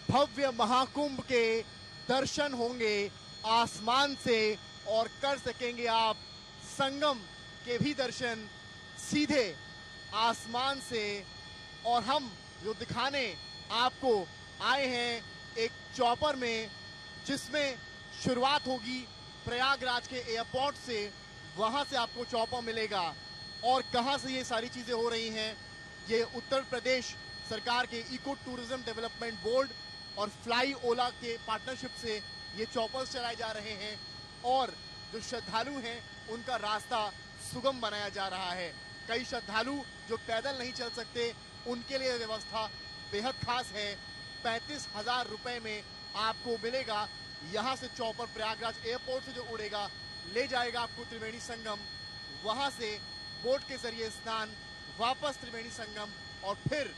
भव्य महाकुंभ के दर्शन होंगे आसमान से और कर सकेंगे आप संगम के भी दर्शन सीधे आसमान से। और हम जो दिखाने आपको आए हैं एक चॉपर में, जिसमें शुरुआत होगी प्रयागराज के एयरपोर्ट से, वहां से आपको चॉपर मिलेगा। और कहां से ये सारी चीजें हो रही हैं, ये उत्तर प्रदेश सरकार के इको टूरिज्म डेवलपमेंट बोर्ड और फ्लाई ओला के पार्टनरशिप से ये चॉपर्स चलाए जा रहे हैं और जो श्रद्धालु हैं उनका रास्ता सुगम बनाया जा रहा है। कई श्रद्धालु जो पैदल नहीं चल सकते उनके लिए व्यवस्था बेहद खास है। 35,000 रुपए में आपको मिलेगा यहाँ से चॉपर। प्रयागराज एयरपोर्ट से जो उड़ेगा ले जाएगा आपको त्रिवेणी संगम, वहां से बोट के जरिए स्नान, वापस त्रिवेणी संगम और फिर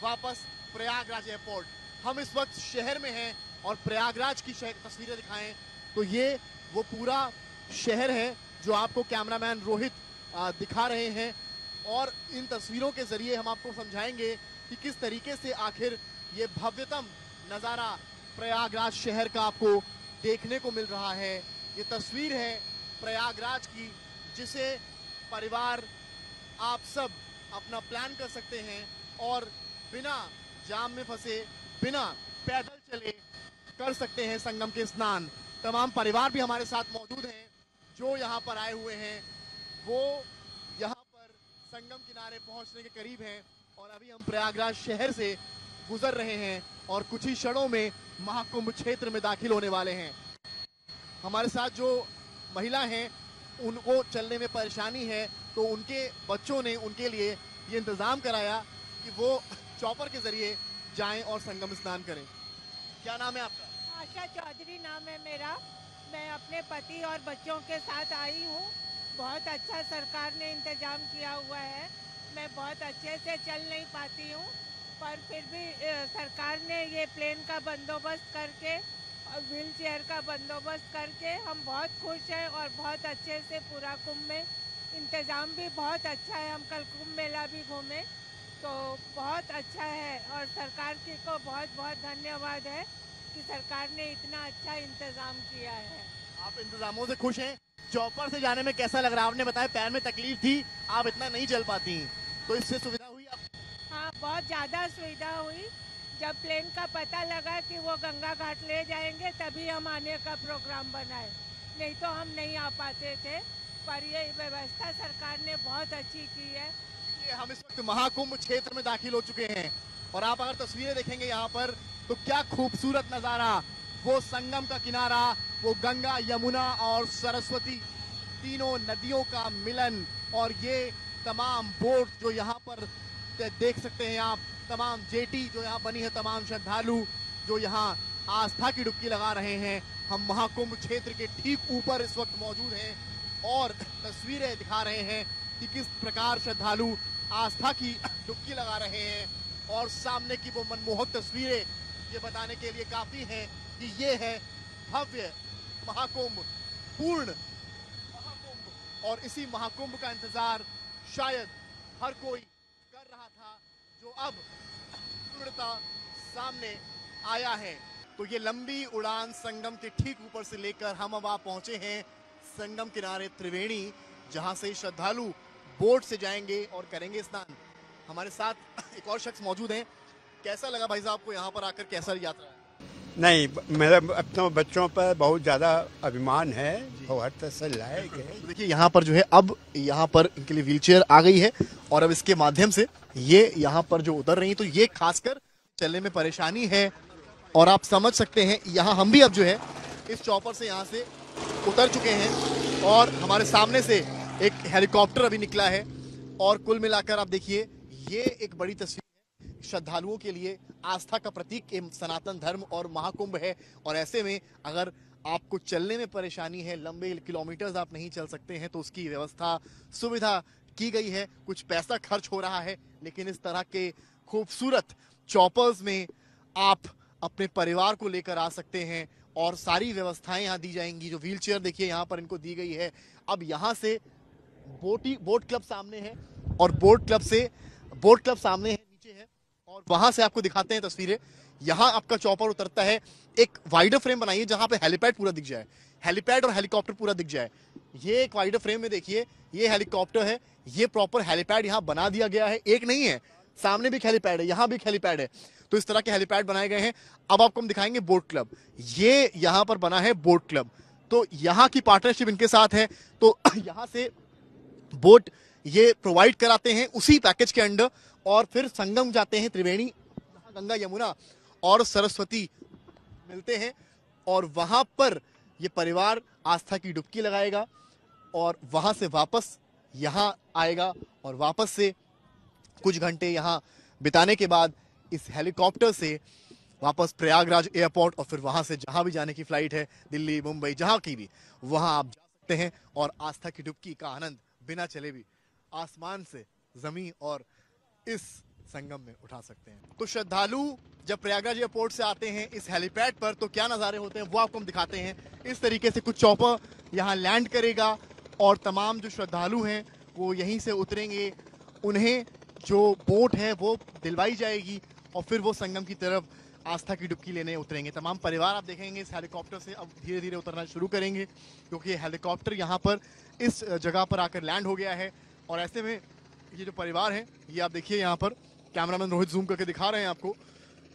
वापस प्रयागराज एयरपोर्ट। हम इस वक्त शहर में हैं और प्रयागराज की तस्वीरें दिखाएं तो ये वो पूरा शहर है जो आपको कैमरामैन रोहित दिखा रहे हैं। और इन तस्वीरों के जरिए हम आपको समझाएंगे कि किस तरीके से आखिर ये भव्यतम नज़ारा प्रयागराज शहर का आपको देखने को मिल रहा है। ये तस्वीर है प्रयागराज की, जिसे परिवार आप सब अपना प्लान कर सकते हैं और बिना जाम में फंसे, बिना पैदल चले कर सकते हैं संगम के स्नान। तमाम परिवार भी हमारे साथ मौजूद हैं जो यहाँ पर आए हुए हैं। वो यहाँ पर संगम किनारे पहुँचने के करीब हैं और अभी हम प्रयागराज शहर से गुजर रहे हैं और कुछ ही क्षणों में महाकुंभ क्षेत्र में दाखिल होने वाले हैं। हमारे साथ जो महिला हैं उनको चलने में परेशानी है, तो उनके बच्चों ने उनके लिए ये इंतज़ाम कराया कि वो चॉपर के जरिए जाएं और संगम स्नान करें। क्या नाम है आपका? आशा चौधरी नाम है मेरा। मैं अपने पति और बच्चों के साथ आई हूँ। बहुत अच्छा सरकार ने इंतजाम किया हुआ है। मैं बहुत अच्छे से चल नहीं पाती हूँ, पर फिर भी सरकार ने ये प्लेन का बंदोबस्त करके और व्हील चेयर का बंदोबस्त करके हम बहुत खुश हैं और बहुत अच्छे से पूरा कुंभ में इंतज़ाम भी बहुत अच्छा है। हम कल कुंभ मेला भी घूमे तो बहुत अच्छा है और सरकार की को बहुत बहुत धन्यवाद है कि सरकार ने इतना अच्छा इंतज़ाम किया है। आप इंतजामों से खुश हैं? चॉपर से जाने में कैसा लग रहा है? आपने बताया पैर में तकलीफ थी, आप इतना नहीं चल पाती, तो इससे सुविधा हुई आप? हाँ, बहुत ज़्यादा सुविधा हुई। जब प्लेन का पता लगा कि वो गंगा घाट ले जाएंगे तभी हम आने का प्रोग्राम बनाए, नहीं तो हम नहीं आ पाते थे। पर ये व्यवस्था सरकार ने बहुत अच्छी की है। हम इस वक्त महाकुंभ क्षेत्र में दाखिल हो चुके हैं और आप अगर तस्वीरें देखेंगे यहाँ पर तो क्या खूबसूरत नज़ारा, वो संगम का किनारा, वो गंगा यमुना और सरस्वती तीनों नदियों का मिलन। और ये तमाम बोट जो यहाँ पर देख सकते हैं आप, तमाम जेटी जो यहाँ बनी है, तमाम श्रद्धालु जो यहाँ आस्था की डुबकी लगा रहे हैं। हम महाकुंभ क्षेत्र के ठीक ऊपर इस वक्त मौजूद हैं और तस्वीरें दिखा रहे हैं कि किस प्रकार श्रद्धालु आस्था की डुबकी लगा रहे हैं। और सामने की वो मनमोहक तस्वीरें ये बताने के लिए काफी हैं कि ये है भव्य महाकुंभ, पूर्ण महाकुंभ। और इसी महाकुंभ का इंतजार शायद हर कोई कर रहा था, जो अब पूर्णता सामने आया है। तो ये लंबी उड़ान संगम के ठीक ऊपर से लेकर हम अब आप पहुंचे हैं संगम किनारे त्रिवेणी, जहां से श्रद्धालु बोट से जाएंगे और करेंगे स्नान। हमारे साथ एक और शख्स मौजूद हैं। कैसा लगा भाई साहब को यहाँ पर आकर, कैसा यात्रा है? नहीं, मेरे अपने बच्चों पर बहुत ज़्यादा अभिमान है और हर तरह से लायक है। तो देखिए यहाँ पर जो है अब यहाँ पर इनके लिए व्हीलचेयर आ गई है और अब इसके माध्यम से ये यहाँ पर जो उतर रही है, तो ये खासकर चलने में परेशानी है। और आप समझ सकते हैं यहाँ हम भी अब जो है इस चॉपर से यहाँ से उतर चुके हैं और हमारे सामने से एक हेलीकॉप्टर अभी निकला है। और कुल मिलाकर आप देखिए ये एक बड़ी तस्वीर है श्रद्धालुओं के लिए। आस्था का प्रतीक सनातन धर्म और महाकुंभ है और ऐसे में अगर आपको चलने में परेशानी है, लंबे किलोमीटर्स आप नहीं चल सकते हैं, तो उसकी व्यवस्था सुविधा की गई है। कुछ पैसा खर्च हो रहा है, लेकिन इस तरह के खूबसूरत चॉपर्स में आप अपने परिवार को लेकर आ सकते हैं और सारी व्यवस्थाएं यहाँ दी जाएंगी। जो व्हीलचेयर देखिए यहाँ पर इनको दी गई है। अब यहाँ से बोट क्लब सामने है और बोट क्लब सामने है, नीचे है और वहां से आपको दिखाते हैं तस्वीरें। यहाँ आपका चॉपर उतरता है, एक वाइडर फ्रेम बनाइए जहां पे हेलीपैड पूरा दिख जाए, हेलीपैड और हेलीकॉप्टर पूरा दिख जाए। ये एक वाइडर फ्रेम में देखिए, ये हेलीकॉप्टर है, ये प्रॉपर हेलीपैड यहाँ बना दिया गया है, एक नहीं है, सामने भी हेलीपैड है, यहाँ भी हेलीपैड है। तो इस तरह के हेलीपैड बनाए गए हैं। अब आपको हम दिखाएंगे बोट क्लब, ये यहाँ पर बना है बोट क्लब, तो यहाँ की पार्टनरशिप इनके साथ है। तो यहाँ से बोट ये प्रोवाइड कराते हैं उसी पैकेज के अंडर, और फिर संगम जाते हैं, त्रिवेणी, गंगा यमुना और सरस्वती मिलते हैं, और वहां पर ये परिवार आस्था की डुबकी लगाएगा और वहां से वापस यहां आएगा, और वापस से कुछ घंटे यहां बिताने के बाद इस हेलीकॉप्टर से वापस प्रयागराज एयरपोर्ट, और फिर वहां से जहां भी जाने की फ्लाइट है, दिल्ली, मुंबई, जहां की भी, वहां आप जा सकते हैं और आस्था की डुबकी का आनंद बिना चले भी आसमान से, जमीन और इस संगम में उठा सकते हैं। तो श्रद्धालु जब प्रयागराज एयरपोर्ट से आते हैं इस हेलीपैड पर, तो क्या नज़ारे होते हैं वो आपको हम दिखाते हैं। इस तरीके से कुछ चॉपर यहाँ लैंड करेगा और तमाम जो श्रद्धालु हैं वो यहीं से उतरेंगे, उन्हें जो बोट है वो दिलवाई जाएगी, और फिर वो संगम की तरफ आस्था की डुबकी लेने उतरेंगे। तमाम परिवार आप देखेंगे इस हेलीकॉप्टर से अब धीरे धीरे उतरना शुरू करेंगे, क्योंकि हेलीकॉप्टर यहाँ पर इस जगह पर आकर लैंड हो गया है। और ऐसे में ये जो परिवार है, ये आप देखिए, यहाँ पर कैमरामैन रोहित जूम करके दिखा रहे हैं आपको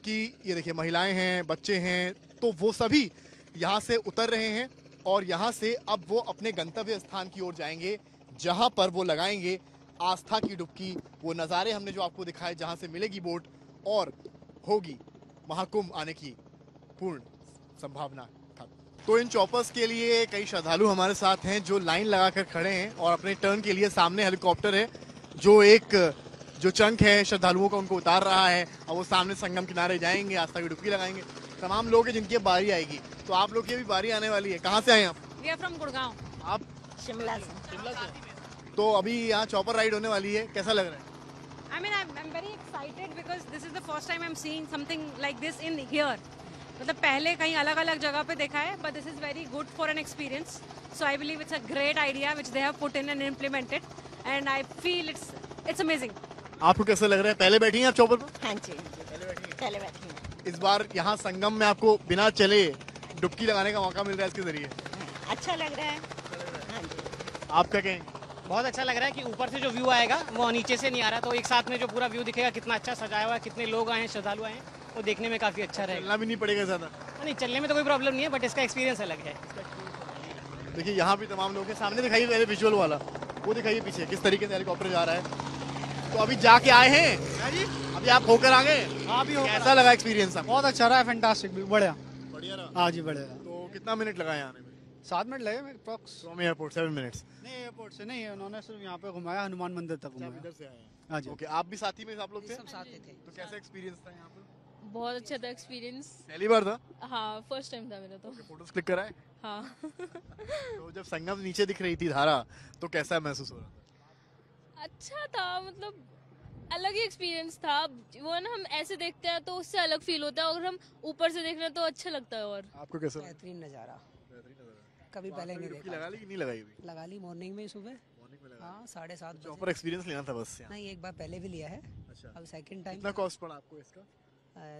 कि ये देखिए महिलाएं हैं, बच्चे हैं, तो वो सभी यहाँ से उतर रहे हैं, और यहाँ से अब वो अपने गंतव्य स्थान की ओर जाएंगे, जहाँ पर वो लगाएंगे आस्था की डुबकी। वो नज़ारे हमने जो आपको दिखाए, जहाँ से मिलेगी बोट और होगी महाकुंभ आने की पूर्ण संभावना था। तो इन चॉपर्स के लिए कई श्रद्धालु हमारे साथ हैं जो लाइन लगाकर खड़े हैं, और अपने टर्न के लिए सामने हेलीकॉप्टर है जो एक जो चंक है श्रद्धालुओं का उनको उतार रहा है, और वो सामने संगम किनारे जाएंगे, आस्था की डुबकी लगाएंगे। तमाम लोग हैं जिनकी अब बारी आएगी, तो आप लोग की भी बारी आने वाली है। कहाँ से आए आप? We are from Gurgaon. आप शिमला से। शिमला से? तो अभी यहाँ चॉपर राइड होने वाली है, कैसा लग रहा है? I mean, I'm very excited because this is the first time I'm seeing something like this in here. मतलब पहले कहीं अलग-अलग जगह पे देखा है, but this is very good for an experience. So I believe it's a great idea which they have put in and implemented, and I feel it's amazing. आपको कैसा लग रहा है? पहले बैठी हैं आप चॉपर पर? हाँ जी, पहले बैठी हूँ। इस बार यहाँ संगम में आपको बिना चले डुबकी लगाने का मौका मिल रहा है इसके जरिए, अच्छा लग रहा है। हाँ जी, आप क्या कहेंगे? बहुत अच्छा लग रहा है कि ऊपर से जो व्यू आएगा वो नीचे से नहीं आ रहा, तो एक साथ में जो पूरा व्यू दिखेगा, कितना अच्छा सजाया हुआ है, कितने लोग आए हैं, श्रद्धालु आए हैं, वो देखने में काफी अच्छा रहेगा। चलना भी नहीं पड़ेगा ज्यादा? नहीं, चलने में तो कोई प्रॉब्लम नहीं है, बट इसका एक्सपीरियंस अलग है। देखिए यहाँ भी तमाम लोग हैं, सामने दिखाइए पहले विजुअल वाला, वो दिखाइए पीछे किस तरीके से हेलीकॉप्टर जा रहा है। तो अभी जाके आए हैं जी, अभी आप होकर आ गए? हाँ, अभी कैसा लगा एक्सपीरियंस? बहुत अच्छा रहा, फैंटास्टिक, बढ़िया बढ़िया रहा। हाँ जी, बढ़िया। तो कितना मिनट लगा आने में? 7 मिनट लगे मेरे अप्रॉक्स। From airport 7 minutes? नहीं, एयरपोर्ट से नहीं, उन्होंने सिर्फ यहाँ पे घुमाया, हनुमान मंदिर तक घुमाया। इधर से आए हैं? हाँ जी। ओके, आप भी साथी में आप लोग थे? सब साथ ही थे। तो कैसा एक्सपीरियंस था यहाँ पर? बहुत अच्छा था एक्सपीरियंस। पहली बार था? हाँ, फर्स्ट टाइम था मेरा तो। फोटोज क्लिक कराए? हाँ। तो जब संगम नीचे दिख रही थी धारा, तो कैसा महसूस हो रहा था? अच्छा था, मतलब अलग ही एक्सपीरियंस था। वो ना हम ऐसे देखते हैं तो उससे अलग फील होता है, और हम ऊपर से देख रहे हैं तो अच्छा लगता है। और आपको कैसा? बेहतरीन नज़ारा, कभी पहले नहीं देखा। लगा ली कि नहीं लगाई हुई? लगा ली मॉर्निंग में, सुबह मॉर्निंग में लगा हाँ 7:30 ली। बजे। पर एक्सपीरियंस लेना था बस यहाँ। नहीं, एक बार पहले भी लिया है, अच्छा, अब सेकंड टाइम। कितना कॉस्ट पड़ा आपको इसका?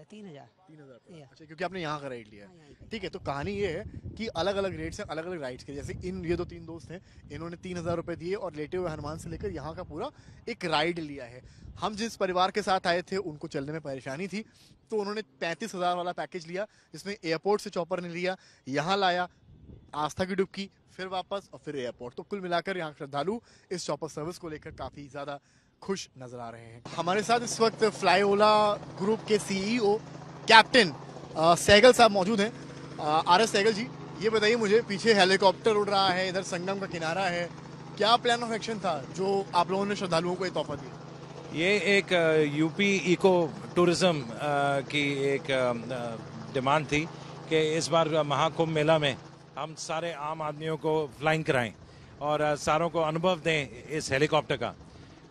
3000। 3000। या। अच्छा, क्योंकि आपने यहाँ का राइड लिया हाँ, है। यहीं पे। ठीक है, तो कहानी ये है कि अलग अलग रेट्स हैं, अलग अलग राइड्स के। जैसे ये दो 3 दोस्त हैं, इन्होंने 3000 रुपए दिए और लेटे हुए हनुमान से लेकर यहाँ का पूरा एक राइड लिया है। हम जिस परिवार के साथ आए थे उनको चलने में परेशानी थी, तो उन्होंने 35,000 वाला पैकेज लिया, जिसमें एयरपोर्ट से चॉपर ने लिया, यहाँ लाया, आस्था की डुबकी, फिर वापस और फिर एयरपोर्ट। तो कुल मिलाकर यहाँ श्रद्धालु इस चॉपर सर्विस को लेकर काफी ज्यादा खुश नजर आ रहे हैं। हमारे साथ इस वक्त फ्लाईओला ग्रुप के सीईओ कैप्टन सहगल साहब मौजूद हैं। RS सहगल जी, ये बताइए मुझे, पीछे हेलीकॉप्टर उड़ रहा है, इधर संगम का किनारा है, क्या प्लान ऑफ एक्शन था जो आप लोगों ने श्रद्धालुओं को ये तोहफा दिया? ये एक यूपी इको टूरिज्म की एक डिमांड थी कि इस बार महाकुंभ मेला में हम सारे आम आदमियों को फ्लाइंग कराएं और सारों को अनुभव दें इस हेलीकॉप्टर का।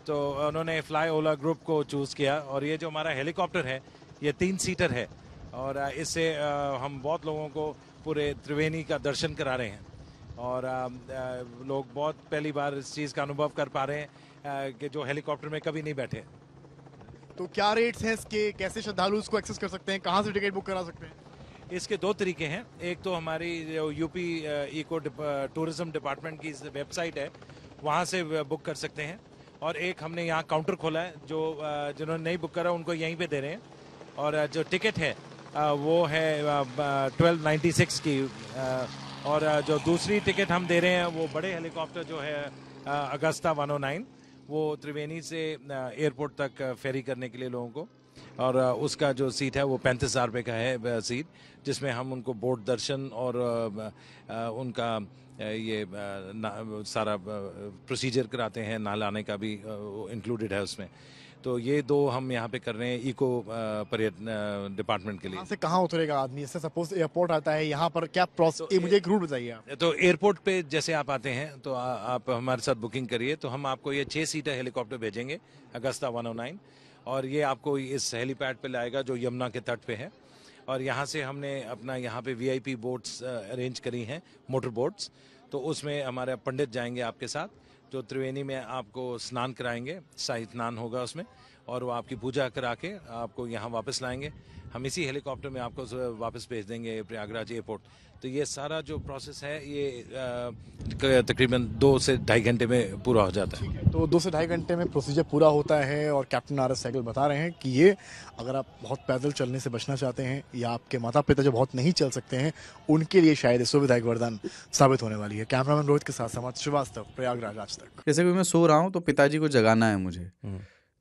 तो उन्होंने फ्लाईओला ग्रुप को चूज़ किया, और ये जो हमारा हेलीकॉप्टर है ये 3 सीटर है, और इससे हम बहुत लोगों को पूरे त्रिवेणी का दर्शन करा रहे हैं, और लोग बहुत पहली बार इस चीज़ का अनुभव कर पा रहे हैं कि जो हेलीकॉप्टर में कभी नहीं बैठे। तो क्या रेट्स हैं इसके, कैसे श्रद्धालु इसको एक्सेस कर सकते हैं, कहाँ से टिकट बुक करा सकते हैं? इसके दो तरीके हैं। एक तो हमारी जो यूपी इको टूरिज्म डिपार्टमेंट की वेबसाइट है, वहाँ से बुक कर सकते हैं। और एक हमने यहाँ काउंटर खोला है, जो जिन्होंने नहीं बुक करा उनको यहीं पे दे रहे हैं। और जो टिकट है वो है 1296 की। और जो दूसरी टिकट हम दे रहे हैं वो बड़े हेलीकॉप्टर जो है अगस्ता 109, वो त्रिवेणी से एयरपोर्ट तक फेरी करने के लिए लोगों को। और उसका जो सीट है वो 35,000 रुपये का है सीट, जिसमें हम उनको बोट दर्शन और उनका ये सारा प्रोसीजर कराते हैं, नहलाने का भी इंक्लूडेड है उसमें। तो ये दो हम यहाँ पे कर रहे हैं इको पर्यटन डिपार्टमेंट के लिए। कहाँ से कहाँ उतरेगा आदमी? जैसे सपोज एयरपोर्ट आता है यहाँ पर, क्या प्रोसेस, मुझे एक रूट बताइए आप। तो एयरपोर्ट पे जैसे आप आते हैं तो आप हमारे साथ बुकिंग करिए, तो हम आपको ये 6 सीटर हेलीकॉप्टर भेजेंगे अगस्ता 109, और ये आपको इस हेलीपैड पे लाएगा जो यमुना के तट पे है। और यहाँ से हमने अपना यहाँ पे VIP बोट्स अरेंज करी हैं, मोटर बोट्स। तो उसमें हमारे पंडित जाएंगे आपके साथ, जो त्रिवेणी में आपको स्नान कराएंगे, शाही स्नान होगा उसमें, और वो आपकी पूजा करा के आपको यहाँ वापस लाएंगे। हम इसी हेलीकॉप्टर में आपको वापस भेज देंगे प्रयागराज एयरपोर्ट। तो ये सारा जो प्रोसेस है ये तकरीबन 2 से ढाई घंटे में पूरा हो जाता है। तो 2 से ढाई घंटे में प्रोसीजर पूरा होता है। और कैप्टन RS सहगल बता रहे हैं कि ये अगर आप बहुत पैदल चलने से बचना चाहते हैं, या आपके माता पिता जो बहुत नहीं चल सकते हैं, उनके लिए शायद सुविधा एक वरदान साबित होने वाली है। कैमरामैन रोहित के साथ समाज श्रीवास्तव, प्रयागराज आज तक। जैसे कि मैं सो रहा हूँ तो पिताजी को जगाना है मुझे,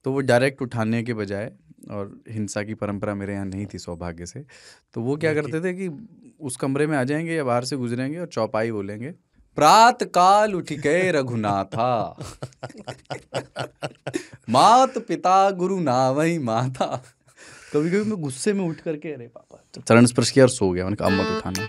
तो वो डायरेक्ट उठाने के बजाय, और हिंसा की परंपरा मेरे यहाँ नहीं थी सौभाग्य से, तो वो क्या करते थे कि उस कमरे में आ जाएंगे या बाहर से गुजरेंगे और चौपाई बोलेंगे, प्रात काल उठ गए रघुनाथा, मात पिता गुरु नावई माता। कभी कभी मैं गुस्से में उठ करके अरे पापा, चरण स्पर्श किया और सो गया। मैंने कहा अब मत उठाना।